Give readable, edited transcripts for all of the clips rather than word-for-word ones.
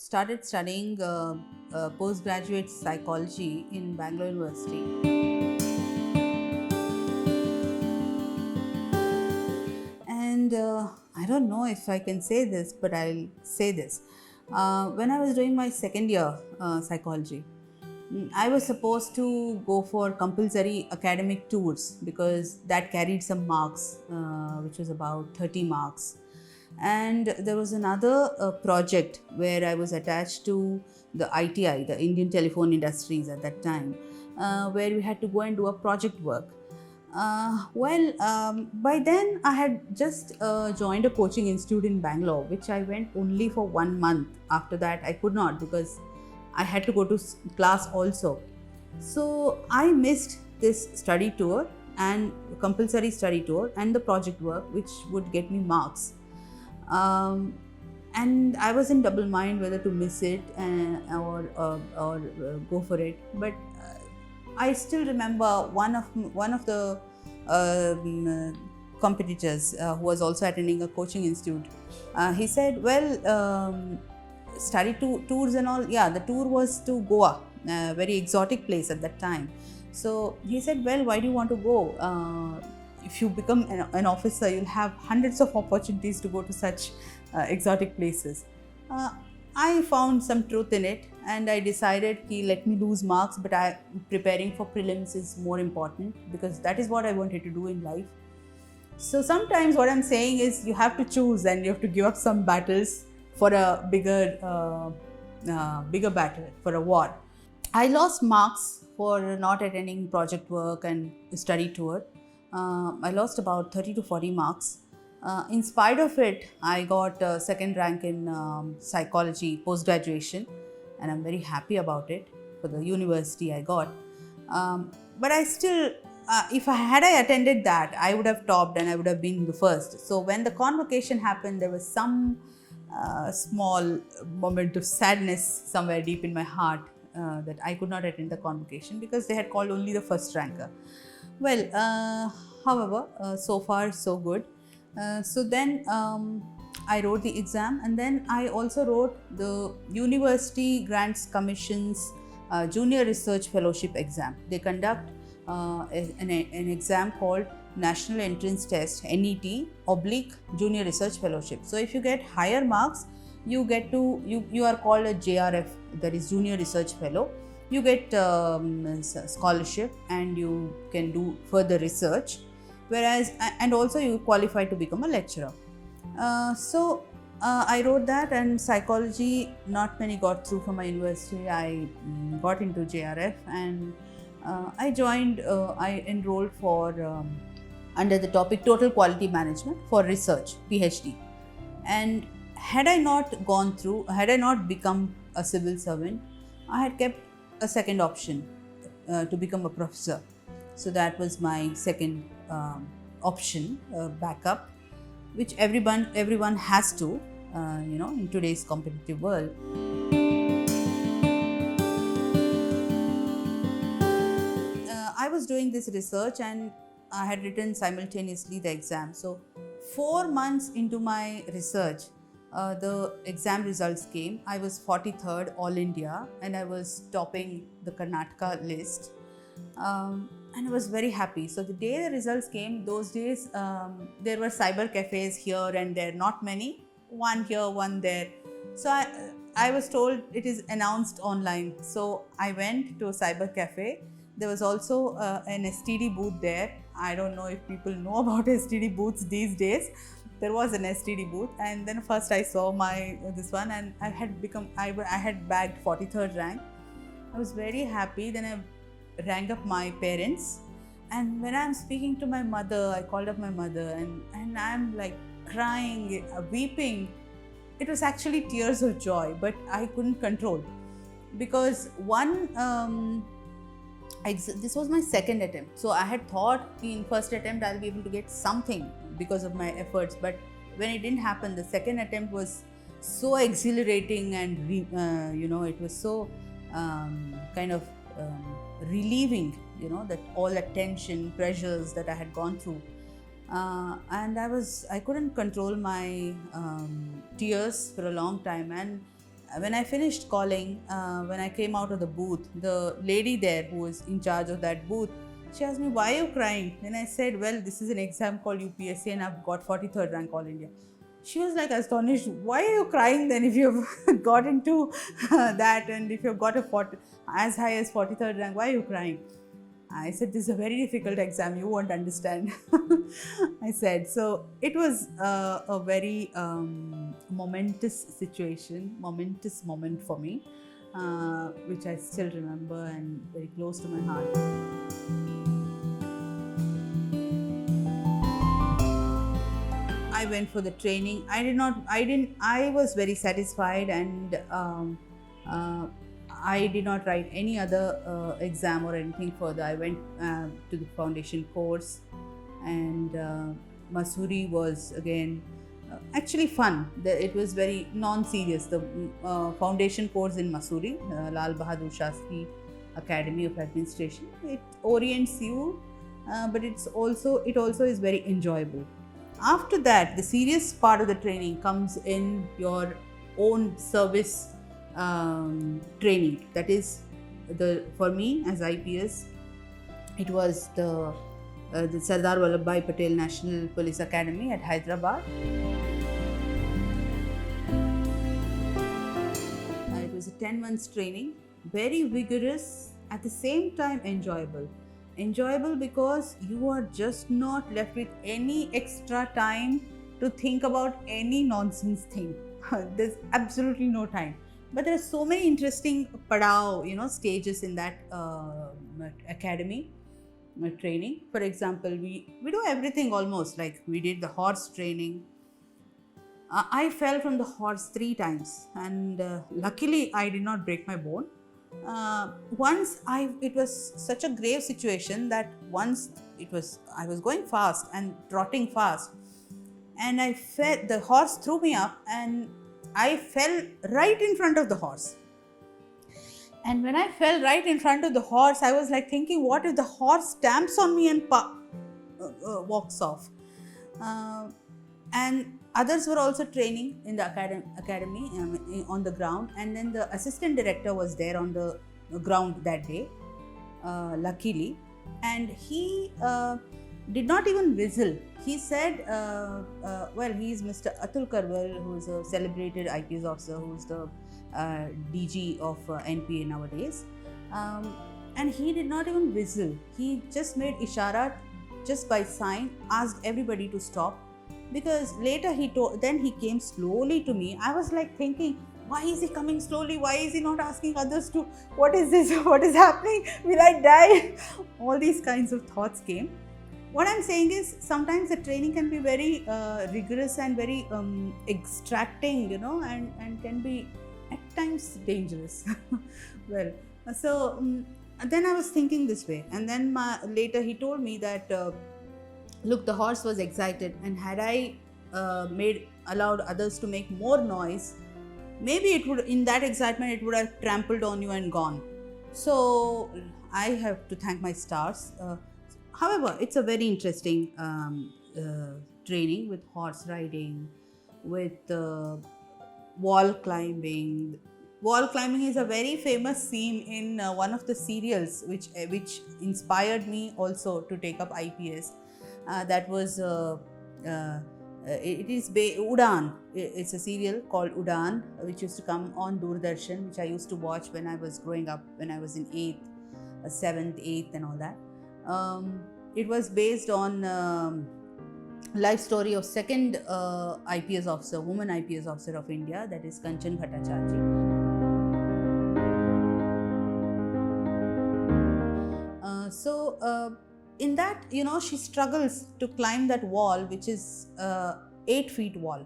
started studying postgraduate psychology in Bangalore University. And I don't know if I can say this, but I'll say this. When I was doing my second year psychology, I was supposed to go for compulsory academic tours because that carried some marks, which was about 30 marks. And there was another project where I was attached to the ITI, the Indian Telephone Industries at that time, where we had to go and do a project work. By then I had just joined a coaching institute in Bangalore, which I went only for 1 month. After that, I could not because I had to go to class also. So I missed this study tour and compulsory study tour and the project work, which would get me marks. Um, and I was in double mind whether to miss it or go for it. But I still remember one of the competitors who was also attending a coaching institute. He said, "Well, study tours and all. Yeah, the tour was to Goa, a very exotic place at that time." So he said, "Well, why do you want to go? If you become an officer, you'll have hundreds of opportunities to go to such exotic places." I found some truth in it, and I decided ki let me lose marks, but preparing for prelims is more important because that is what I wanted to do in life. So sometimes what I'm saying is you have to choose and you have to give up some battles for a bigger battle, for a war. I lost marks for not attending project work and study tour. I lost about 30 to 40 marks. In spite of it, I got second rank in psychology post graduation, and I'm very happy about it for the university I got. But I still, if I attended that, I would have topped and I would have been the first. So when the convocation happened, there was some small moment of sadness somewhere deep in my heart that I could not attend the convocation because they had called only the first ranker. Well, however, so far so good. So then I wrote the exam, and then I also wrote the University Grants Commission's Junior Research Fellowship exam. They conduct an exam called National Entrance Test (NET) oblique Junior Research Fellowship. So if you get higher marks, you are called a JRF, that is Junior Research Fellow. You get scholarship and you can do further research, whereas and also you qualify to become a lecturer. I wrote that, and psychology, not many got through from my university. I got into JRF, and I enrolled for under the topic Total Quality Management for research, PhD. And had I not become a civil servant, I had kept a second option to become a professor. So that was my second option, backup, which everyone has to, in today's competitive world. I was doing this research and I had written simultaneously the exam. So 4 months into my research, the exam results came. I was 43rd All India and I was topping the Karnataka list. And I was very happy. So the day the results came, those days there were cyber cafes here and there, not many, one here, one there. So I was told it is announced online. So I went to a cyber cafe. There was also an STD booth there. I don't know if people know about STD booths these days. There was an STD booth, and then first I saw this one, and I had bagged 43rd rank. I was very happy. Then I rang up my parents, and when I'm speaking to my mother, I called up my mother, and I'm like crying, weeping. It was actually tears of joy, but I couldn't control because this was my second attempt. So I had thought in first attempt I'll be able to get something because of my efforts, but when it didn't happen, the second attempt was so exhilarating and it was so kind of relieving, that all the tension, pressures that I had gone through. And I couldn't control my tears for a long time, and When I finished calling, when I came out of the booth, the lady there who was in charge of that booth, she asked me, "Why are you crying?" And I said, "Well, this is an exam called UPSC and I've got 43rd rank All India." She was like astonished. "Why are you crying then if you've got into that, and if you've got a 40, as high as 43rd rank, why are you crying?" I said, "This is a very difficult exam, you won't understand." I said, so it was a very momentous situation, momentous moment for me, which I still remember and very close to my heart. I went for the training. I was very satisfied, and I did not write any other exam or anything further. I went to the foundation course, and Mussoorie was again actually fun. It was very non-serious. The foundation course in Mussoorie, Lal Bahadur Shastri Academy of Administration, it orients you, but it also is very enjoyable. After that, the serious part of the training comes in your own service training. That is, for me as IPS, it was the Sardar Vallabhbhai Patel National Police Academy at Hyderabad. It was a 10 months training, very vigorous, at the same time enjoyable. Enjoyable because you are just not left with any extra time to think about any nonsense thing. There's absolutely no time. But there are so many interesting padao, stages in that academy training. For example, we do everything almost. Like we did the horse training. I fell from the horse 3 times, and luckily I did not break my bone. It was such a grave situation that once I was going fast and trotting fast, and the horse threw me up and I fell right in front of the horse. And when I fell right in front of the horse, I was like thinking, what if the horse stamps on me and walks off? And others were also training in the academy on the ground, and then the assistant director was there on the ground that day, luckily, and he did not even whistle. He said, well, he is Mr. Atul Karwal, who is a celebrated IPS officer, who is the DG of NPA nowadays, and he did not even whistle. He just made ishara, just by sign, asked everybody to stop. Because later then he came slowly to me. I was like thinking, why is he coming slowly? Why is he not asking others to, what is this? What is happening? Will I die? All these kinds of thoughts came. What I'm saying is, sometimes the training can be very rigorous and very extracting, and can be at times dangerous. Well, so then I was thinking this way, and then later he told me that look, the horse was excited, and had I allowed others to make more noise, maybe it would, in that excitement, it would have trampled on you and gone. So I have to thank my stars. However, it's a very interesting training with horse riding, with wall climbing. Wall climbing is a very famous scene in one of the serials which inspired me also to take up IPS. That was it is Udaan. It's a serial called Udaan, which used to come on Doordarshan, which I used to watch when I was growing up, when I was in 7th, 8th and all that. It was based on life story of second IPS officer, woman IPS officer of India, that is Kanchan Bhattacharjee. In that, she struggles to climb that wall, which is 8 feet wall.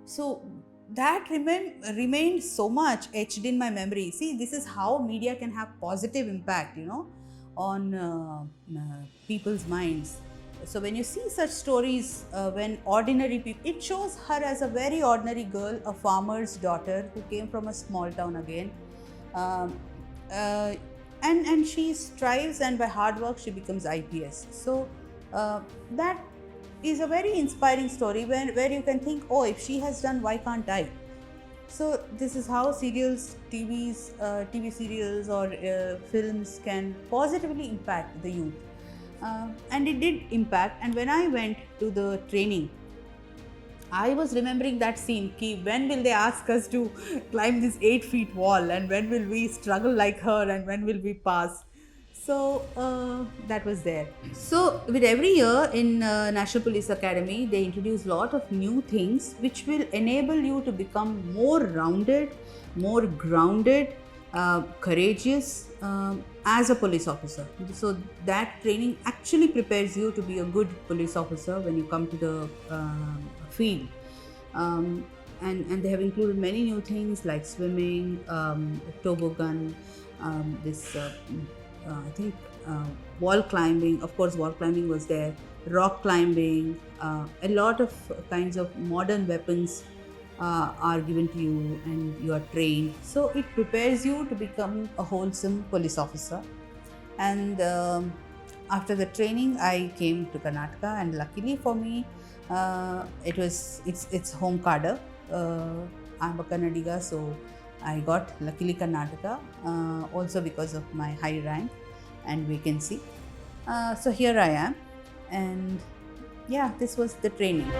So that remained so much etched in my memory. See, this is how media can have positive impact, on people's minds. So when you see such stories, when ordinary people, it shows her as a very ordinary girl, a farmer's daughter who came from a small town again. And she strives, and by hard work she becomes IPS. So that is a very inspiring story where you can think, oh, if she has done, why can't I? So this is how TV serials or films can positively impact the youth, and it did impact. And when I went to the training, I was remembering that scene. Ki when will they ask us to climb this 8 feet wall, and when will we struggle like her, and when will we pass? So that was there. So with every year in National Police Academy, they introduce a lot of new things which will enable you to become more rounded, more grounded, courageous as a police officer. So that training actually prepares you to be a good police officer when you come to the field. And they have included many new things like swimming, toboggan, I think wall climbing. Of course, wall climbing was there. Rock climbing, a lot of kinds of modern weapons are given to you, and you are trained. So it prepares you to become a wholesome police officer. And after the training, I came to Karnataka, and luckily for me, it's home cadre. I'm a Kannadiga, so I got luckily Karnataka, also because of my high rank and vacancy. So here I am, and yeah, this was the training.